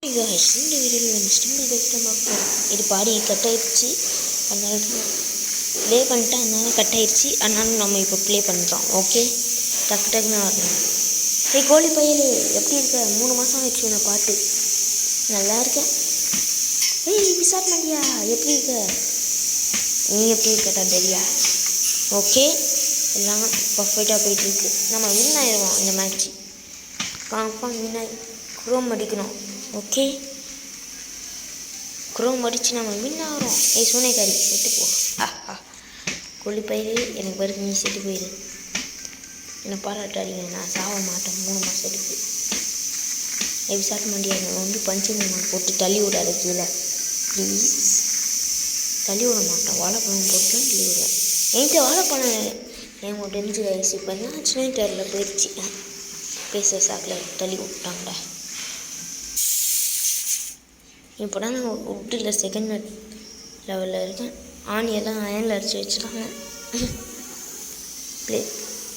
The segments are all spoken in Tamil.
இந்த வீடியோவில் நம்ம ஸ்ட்ரிங் எஃபெக்ட்டை பார்ப்போம். இது பாடி கட் ஆயிடுச்சு, அதனால ப்ளே பண்ணிட்டேன், அதனால கட் ஆயிடுச்சு. அதனால நம்ம இப்போ ப்ளே பண்ணுறோம். ஓகே, டக்கு டக்குன்னு வரணும். கோழி பையல் எப்படி இருக்க? 3 மாதம் ஆயிடுச்சு நான் பாட்டு. நல்லா இருக்கேன். விசார் மண்டியா எப்படி இருக்க? நீ எப்படி இருக்கட்டா தெரியா? ஓகே, எல்லாம் பர்ஃபெக்டாக போயிட்டுருக்கு. நம்ம வின் ஆயிடுவோம் இந்த மேட்ச். கன்ஃபார்ம் வின் ஆகி குரோம் அடிக்கணும். ஓகே, குரோம் அடித்து நம்ம வின் ஆகிறோம். சூனைக்காரி செட்டு போ. கோழி பயிர் எனக்கு பிறகு நீ செட்டு போயிரு. என்னை பாராட்டாதீங்க, நான் சாக மாட்டேன் 3 மாதத்துக்கு. விசாட் மண்டியா வந்து பஞ்சு மூமெண்ட் போட்டு தள்ளி விடாத கீழே ப்ளீஸ். தள்ளி விட மாட்டேன், வாழைப்பழம் போட்டு தள்ளி விடுவேன். என்கிட்ட வாழைப்பழம் என் தெரிஞ்சு வயசு இப்போ தான் சின்ன டேரில் போயிடுச்சு. பேச சாக்கில் தள்ளி விட்டாங்கடா. இப்போ தான் நான் உட்டில் செகண்ட் லெவலில் இருக்கேன். ஆணியெல்லாம் அயனில் அடித்து வச்சுருக்காங்க. ப்ளே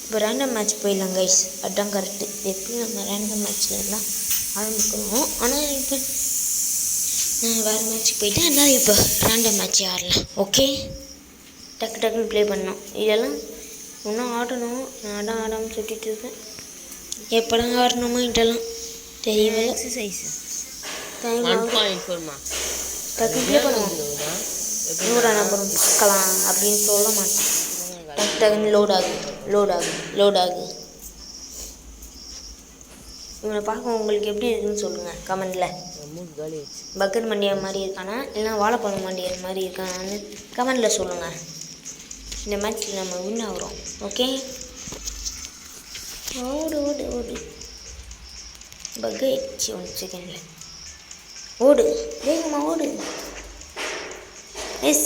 இப்போ ரேண்டம் மேட்ச் போயிடலாம் கைஸ். அதுதான் கரெக்டு. எப்பயும் நம்ம ரேண்டம் மேட்ச்சில் எல்லாம் ஆரம்பிக்கணும். ஆனால் இப்போ நான் வேறு மேட்ச்சுக்கு போயிட்டேன், அதனால் இப்போ ரேண்டம் மேட்ச் ஆடலாம். ஓகே, டக்கு டக்குன்னு ப்ளே பண்ணோம். இதெல்லாம் இன்னும் ஆடணும். நான் ஆடாமல் சுட்டிகிட்டு இருக்கேன். எப்படா ஆடணுமோ இதெல்லாம் தெரியவே. எக்ஸசைஸ் டக்கு ப்ளே பண்ணுவோம். நூறான அப்புறம் பார்க்கலாம் அப்படின்னு சொல்ல மாட்டேன். டக்கு டக்குன்னு லோட் ஆகு. இவனை பார்க்க உங்களுக்கு எப்படி இருக்குன்னு சொல்லுங்கள் கமெண்டில். பக்கர் மண்டியா மாதிரி இருக்கானா இல்லைனா வாழைப்பழம் மண்டியா மாதிரி இருக்கானான்னு கமெண்டில் சொல்லுங்கள். இந்த மேட்ச்சில் நம்ம வின் ஆகிறோம். ஓகே, ஓடு பக் ஆயிடுச்சு 1 செகண்டில். ஓடு வேகமா ஓடு.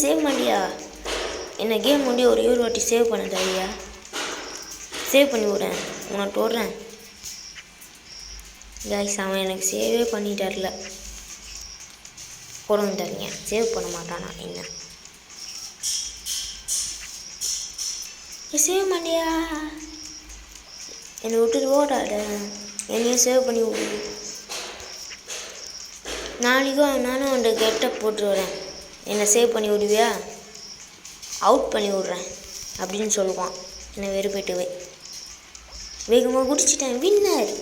சேவ் மண்டியா. என்ன கேம் முடிய ஒரே ஒரு வாட்டி சேவ் பண்ண தரியா? சேவ் பண்ணி விட்றேன், உனக்கு விட்றேன். கைஸ் அவன் எனக்கு சேவே பண்ணிட்டார்ல. போட தரீங்க, சேவ் பண்ண மாட்டானா என்ன? சேவ் மண்டியா, என்னை விட்டுட்டு ஓடாட. என்னையும் சேவ் பண்ணி விடு. நாளைக்கும் நானும் அவன்கிட்ட கெட்டப் போட்டு வரேன். என்னை சேவ் பண்ணி விடுவியா? அவுட் பண்ணி விட்றேன் அப்படின்னு சொல்லுவான். என்னை வெறுப்பேட்டுவே. வேகமாக குடிச்சிட்டேன். வின்னர்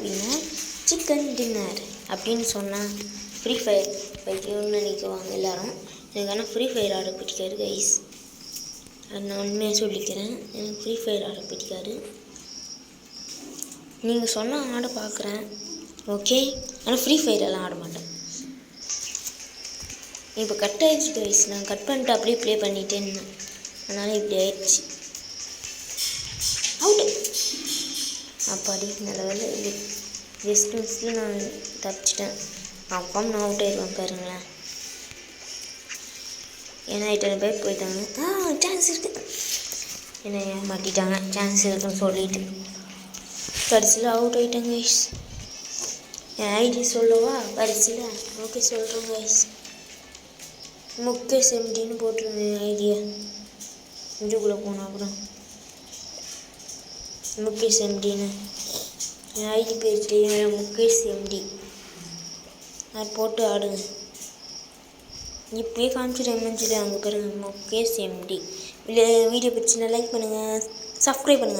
சிக்கன் டின்னர் அப்படின்னு சொன்னால் ஃப்ரீ ஃபயர் பைத்தியம்னு நினைக்குவாங்க எல்லோரும். எனக்கு ஆனால் ஃப்ரீ ஃபயர் ஆட பிடிக்காது கைஸ். அது நான் உண்மையாக சொல்லிக்கிறேன். எனக்கு ஃப்ரீ ஃபயர் ஆட பிடிக்காது. நீங்கள் சொன்னால் ஆட பார்க்குறேன். ஓகே, ஆனால் ஃப்ரீ ஃபயரெல்லாம் ஆட மாட்டேன். இப்போ கட் ஆகிடுச்சு கைஸ். நான் கட் பண்ணிட்டு அப்படியே ப்ளே பண்ணிட்டேன்னு, அதனால் இப்படி ஆயிடுச்சு. அவுட்டு. அப்பாடி நல்ல வேலை இது ஜஸ்ட் மிஸ்ஸில் நான் தப்பிச்சிட்டேன். அப்பாவும் நான் அவுட் ஆயிடுவேன் பாருங்களேன். ஏன்னா இத்தனை பேர் போயிட்டாங்க. சான்ஸ் இருக்குது. என்ன ஏமாட்டிட்டாங்க சான்ஸ் இருக்குன்னு சொல்லிட்டு. கடைசியில் அவுட் ஆகிட்டேன் கைஸ். என் ஐடி சொல்லவா கடைசியில்? ஓகே சொல்கிறேன் கைஸ். முகேஷ் எம்டின்னு போட்டிருந்தேன் ஐடியா. இதுக்குள்ளே போனோம். அப்புறம் முகேஷ் எம்டின்னு என் ஐடி பேர் தெரியும். முகேஷ் எம்டி அது போட்டு ஆடுங்க. இப்போயே காமிச்சிட்டு அங்கே பாருங்க முகேஷ் எம்டி. வீடியோ பிடிச்சினா லைக் பண்ணுங்கள், சப்ஸ்கிரைப் பண்ணுங்கள்.